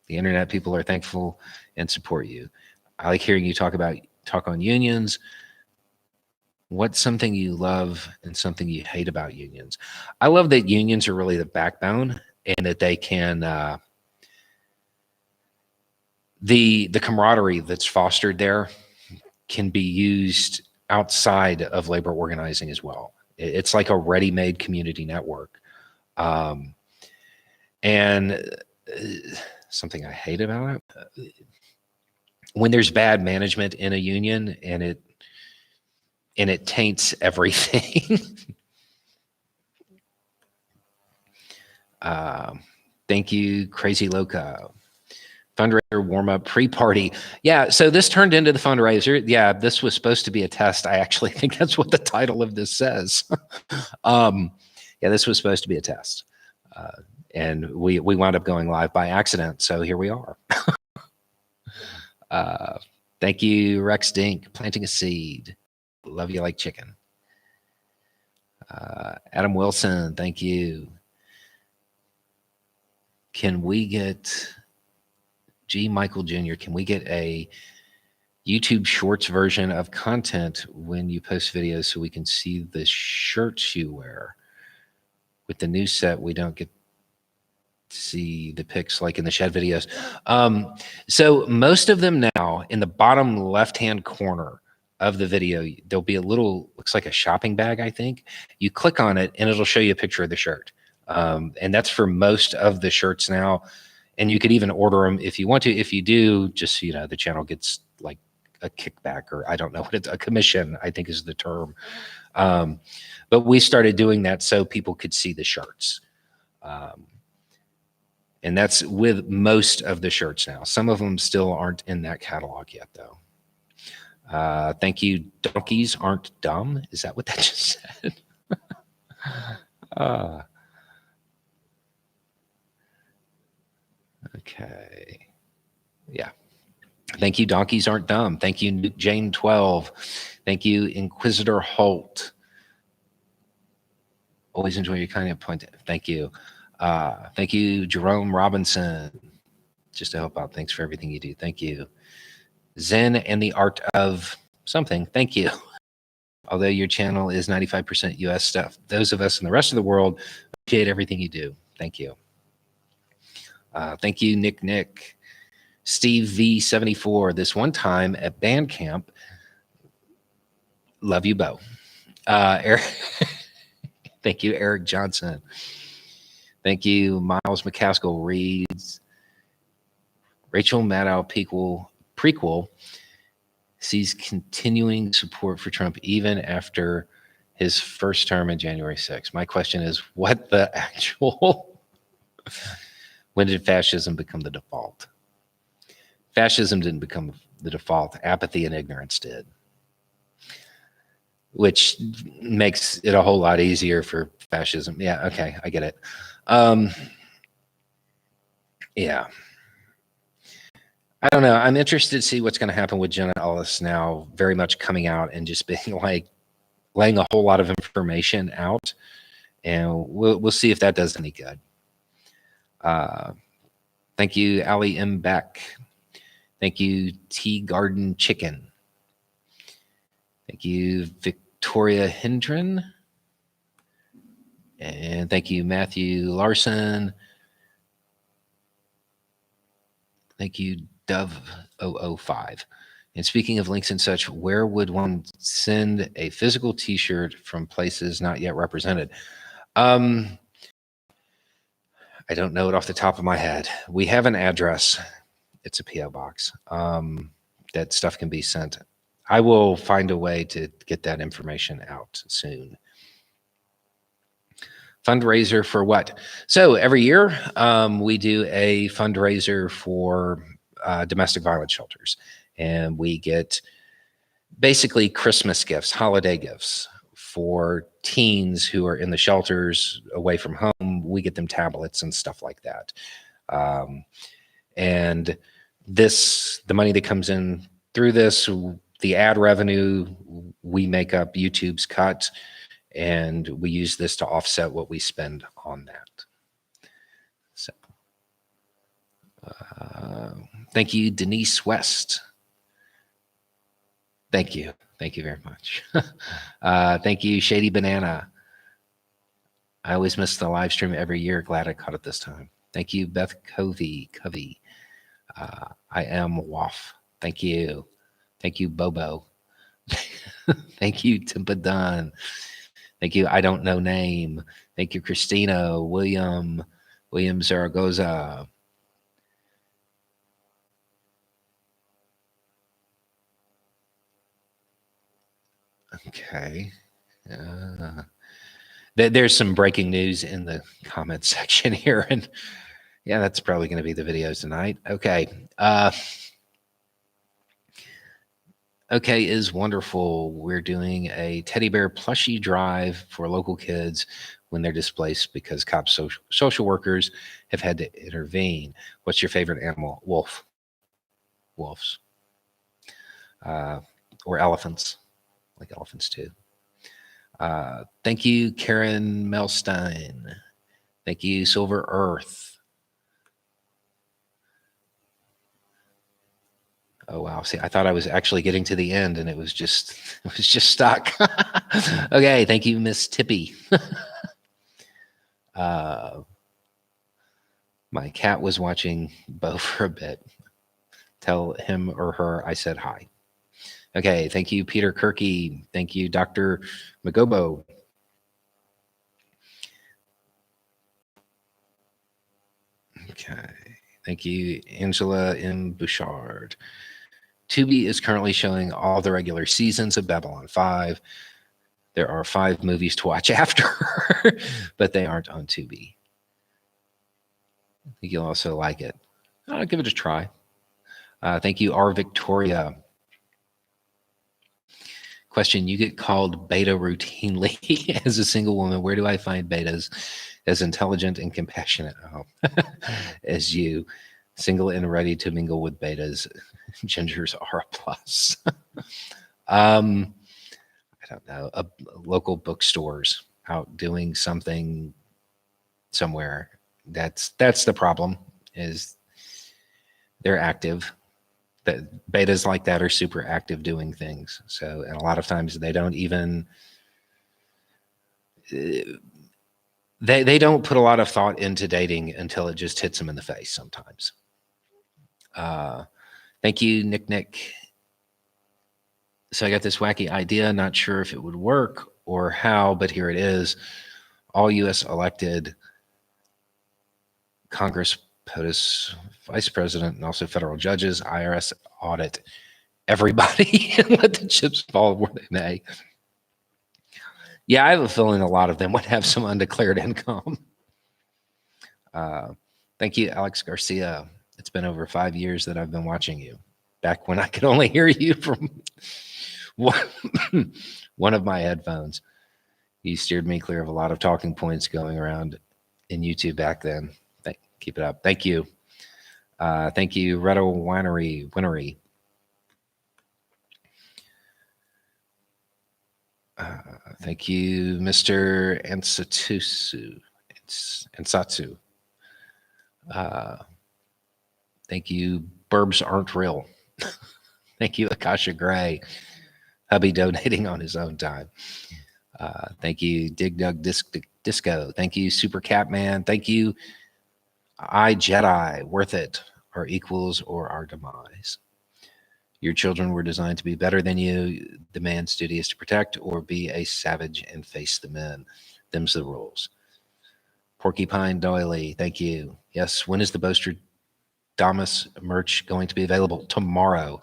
The internet people are thankful and support you. I like hearing you talk on unions. What's something you love and something you hate about unions? I love that unions are really the backbone and that they can, the camaraderie that's fostered there can be used outside of labor organizing as well. It's like a ready-made community network. And something I hate about it, when there's bad management in a union and it taints everything. Thank you, Crazy Loco. Fundraiser warm-up pre-party. Yeah, so this turned into the fundraiser. Yeah, this was supposed to be a test. I actually think that's what the title of this says. Yeah, this was supposed to be a test. And we wound up going live by accident, so here we are. Thank you, Rex Dink, planting a seed. Love you like chicken. Adam Wilson, thank you. Can we get, G. Michael Jr., can we get a YouTube Shorts version of content when you post videos so we can see the shirts you wear? With the new set, we don't get to see the pics like in the shed videos. So most of them now, in the bottom left-hand corner of the video, there'll be a little, looks like a shopping bag, I think. You click on it and it'll show you a picture of the shirt. And that's for most of the shirts now. And you could even order them if you want to. If you do, just so you know, the channel gets like a kickback, or I don't know what it's, a commission, I think is the term. But we started doing that so people could see the shirts. And that's with most of the shirts now. Some of them still aren't in that catalog yet, though. Thank you. Donkeys aren't dumb. Is that what that just said? Okay. Yeah. Thank you. Donkeys aren't dumb. Thank you, Jane 12. Thank you, Inquisitor Holt. Always enjoy your kind of point. Thank you. Thank you, Jerome Robinson. Just to help out. Thanks for everything you do. Thank you. Zen and the Art of Something. Thank you. Although your channel is 95% US stuff, those of us in the rest of the world appreciate everything you do. Thank you. Thank you, Nick. Steve V74. This one time at band camp. Love you, Bo. Eric. Thank you, Eric Johnson. Thank you, Miles McCaskill reads. Rachel Maddow prequel sees continuing support for Trump even after his first term in January 6th. My question is, what the actual... When did fascism become the default? Fascism didn't become the default. Apathy and ignorance did, which makes it a whole lot easier for fascism. Yeah, okay, I get it. Yeah. I don't know. I'm interested to see what's going to happen with Jenna Ellis now, very much coming out and just being like laying a whole lot of information out, and we'll see if that does any good. Thank you, Ali M. Beck. Thank you, Tea Garden Chicken. Thank you, Victoria Hendren. And thank you, Matthew Larson. Thank you, Dove005. And speaking of links and such, where would one send a physical t-shirt from places not yet represented? I don't know it off the top of my head. We have an address. It's a PO box that stuff can be sent. I will find a way to get that information out soon. Fundraiser for what? So every year we do a fundraiser for domestic violence shelters, and we get basically Christmas gifts, holiday gifts for teens who are in the shelters away from home. We get them tablets and stuff like that. And the money that comes in through this, the ad revenue, we make up YouTube's cut, and we use this to offset what we spend on that. So, thank you, Denise West. Thank you. Thank you very much. Thank you, Shady Banana. I always miss the live stream every year. Glad I caught it this time. Thank you, Beth Covey. I am Waff. Thank you. Thank you, Bobo. Thank you, Timpadun. Thank you, I don't know name. Thank you, Christina, William Zaragoza. Okay. There's some breaking news in the comment section here, and yeah, that's probably going to be the videos tonight. Okay. Okay is wonderful. We're doing a teddy bear plushie drive for local kids when they're displaced because cops, social workers have had to intervene. What's your favorite animal? Wolf. Wolves. Or elephants. Like elephants too. Thank you, Karen Melstein. Thank you, Silver Earth. Oh wow! See, I thought I was actually getting to the end, and it was just stuck. Okay, thank you, Miss Tippy. My cat was watching Bo for a bit. Tell him or her I said hi. Okay, thank you, Peter Kirky. Thank you, Dr. Magobo. Okay, thank you, Angela M. Bouchard. Tubi is currently showing all the regular seasons of Babylon 5. There are 5 movies to watch after, but they aren't on Tubi. I think you'll also like it. I'll give it a try. Thank you, R. Victoria. Question, you get called beta routinely as a single woman. Where do I find betas as intelligent and compassionate as you? Single and ready to mingle with betas. Gingers are a plus. I don't know. Local bookstores out doing something somewhere. That's the problem, is they're active. The betas like that are super active doing things. So, and a lot of times they don't even, they don't put a lot of thought into dating until it just hits them in the face sometimes. Thank you, Nick. So I got this wacky idea, not sure if it would work or how, but here it is. All U.S. elected Congress, POTUS, vice president, and also federal judges, IRS audit everybody and let the chips fall where they may. Yeah, I have a feeling a lot of them would have some undeclared income. Thank you, Alex Garcia. It's been over 5 years that I've been watching you. Back when I could only hear you from one of my headphones. You steered me clear of a lot of talking points going around in YouTube back then. Keep it up. Thank you. Thank you, Redo Winery. Thank you, Mr. Ansatsu. Thank you, Burbs Aren't Real. Thank you, Akasha Gray. Hubby donating on his own time. Thank you, Dig Dug Disco. Thank you, Super Catman. Thank you, I Jedi. Worth it. Our equals or our demise. Your children were designed to be better than you. The man's duty is to protect or be a savage and face the men. Them's the rules. Porcupine Doily, thank you. Yes, when is the Boaster Damas merch going to be available? Tomorrow.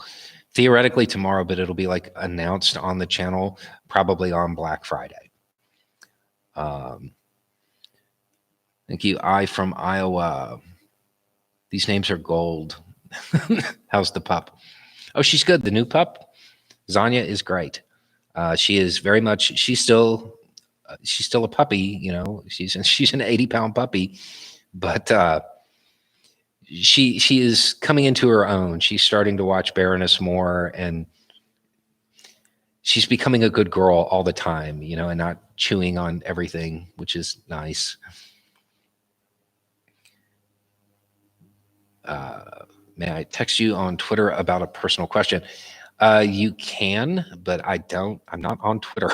Theoretically tomorrow, but it'll be like announced on the channel probably on Black Friday. Thank you, I from Iowa. These names are gold. How's the pup? Oh, she's good. The new pup, Zanya, is great. She is very much. She's still a puppy. You know, she's an 80-pound puppy, but she is coming into her own. She's starting to watch Baroness more, and she's becoming a good girl all the time. You know, and not chewing on everything, which is nice. May I text you on Twitter about a personal question? You can, but I'm not on Twitter.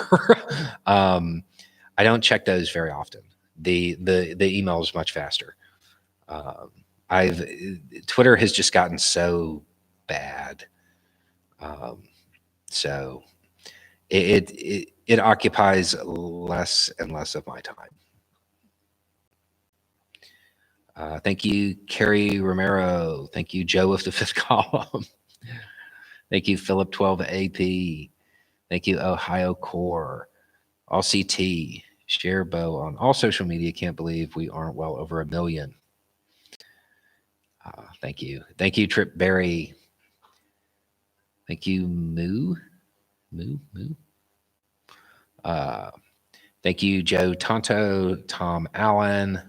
I don't check those very often. The email is much faster. I've Twitter has just gotten so bad. So it occupies less and less of my time. Thank you, Carrie Romero. Thank you, Joe of the Fifth Column. Thank you, Philip 12 AP. Thank you, Ohio Core. All CT. Share Bo on all social media. Can't believe we aren't well over 1 million. Thank you. Thank you, Trip Berry. Thank you, Moo. Thank you, Joe Tonto, Tom Allen.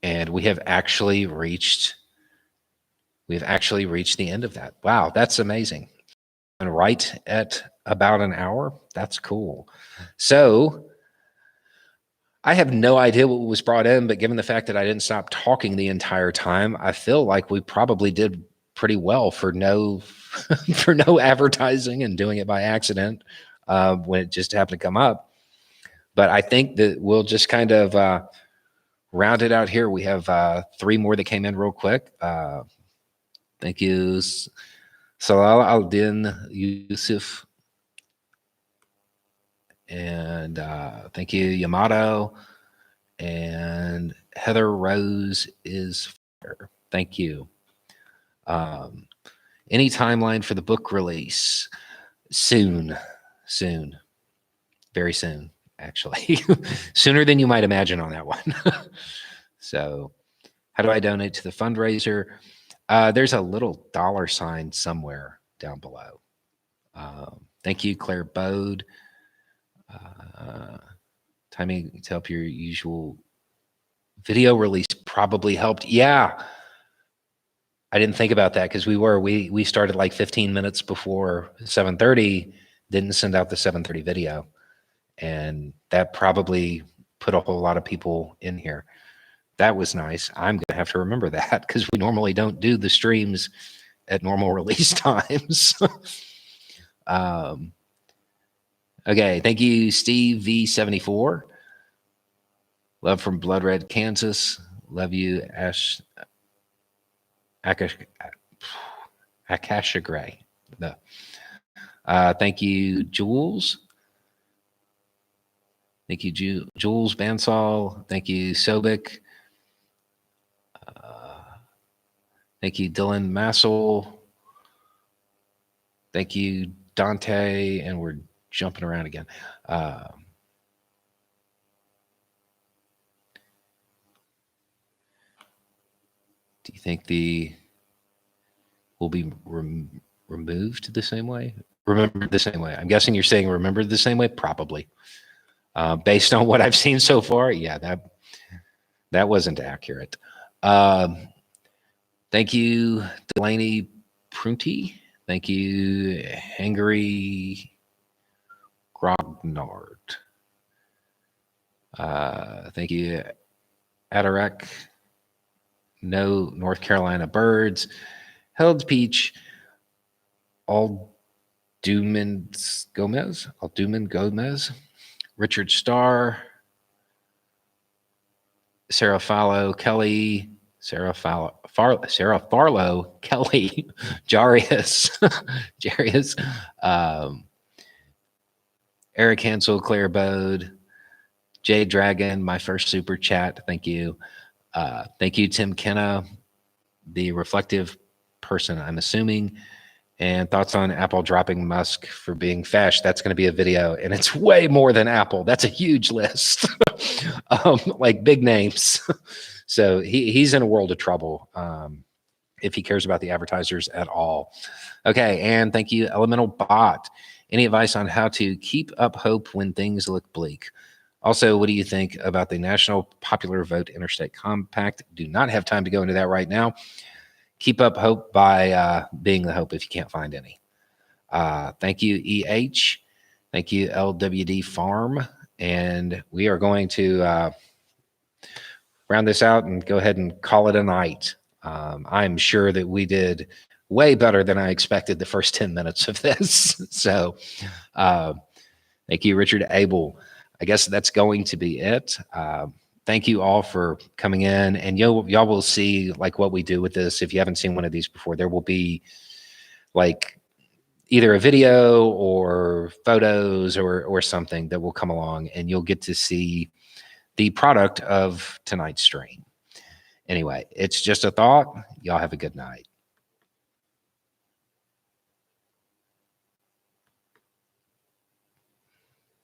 And we have actually reached the end of that. Wow, that's amazing. And right at about an hour. That's cool. So I have no idea what was brought in, but given the fact that I didn't stop talking the entire time, I feel like we probably did pretty well for no for no advertising and doing it by accident when it just happened to come up. But I think that we'll just kind of round it out here. We have 3 more that came in real quick. Thank you, Salal al-Din Yusuf. And thank you, Yamato. And Heather Rose is fire. Thank you. Any timeline for the book release? Soon. Very soon, actually. Sooner than you might imagine on that one. So how do I donate to the fundraiser? There's a little $ somewhere down below. Thank you, Claire Bode. Timing to help your usual video release probably helped. Yeah. I didn't think about that because we started like 15 minutes before 7:30, didn't send out the 7:30 video. And that probably put a whole lot of people in here. That was nice. I'm going to have to remember that because we normally don't do the streams at normal release times. Okay, thank you, Steve V74. Love from Blood Red, Kansas. Love you, Akasha Gray. No. Thank you, Jules. Thank you, Jules Bansal. Thank you, Sobik. Thank you, Dylan Massel. Thank you, Dante. And we're jumping around again. Do you think will be removed the same way? Remembered the same way? I'm guessing you're saying remembered the same way? Probably. Based on what I've seen so far, yeah, that wasn't accurate. Thank you, Delaney Prunty. Thank you, Hungary Grognard. Thank you, Adarek. No North Carolina birds. Held Peach. Alduman Gomez. Richard Starr. Sarah Farlow, Kelly. Sarah Farlow, Kelly. Jarius. Eric Hansel, Claire Bode. Jay Dragon, my first super chat. Thank you. Thank you, Tim Kenna, the reflective person, I'm assuming. And thoughts on Apple dropping Musk for being fesh. That's going to be a video, and it's way more than Apple. That's a huge list, like big names. So he's in a world of trouble if he cares about the advertisers at all. Okay, and thank you, Elemental Bot. Any advice on how to keep up hope when things look bleak? Also, what do you think about the National Popular Vote Interstate Compact? Do not have time to go into that right now. Keep up hope by being the hope if you can't find any. Thank you, EH. Thank you, LWD Farm. And we are going to round this out and go ahead and call it a night. I'm sure that we did way better than I expected the first 10 minutes of this. So thank you, Richard Abel. I guess that's going to be it. Thank you all for coming in, and y'all will see like what we do with this. If you haven't seen one of these before, there will be like either a video or photos or something that will come along, and you'll get to see the product of tonight's stream. Anyway, it's just a thought. Y'all have a good night.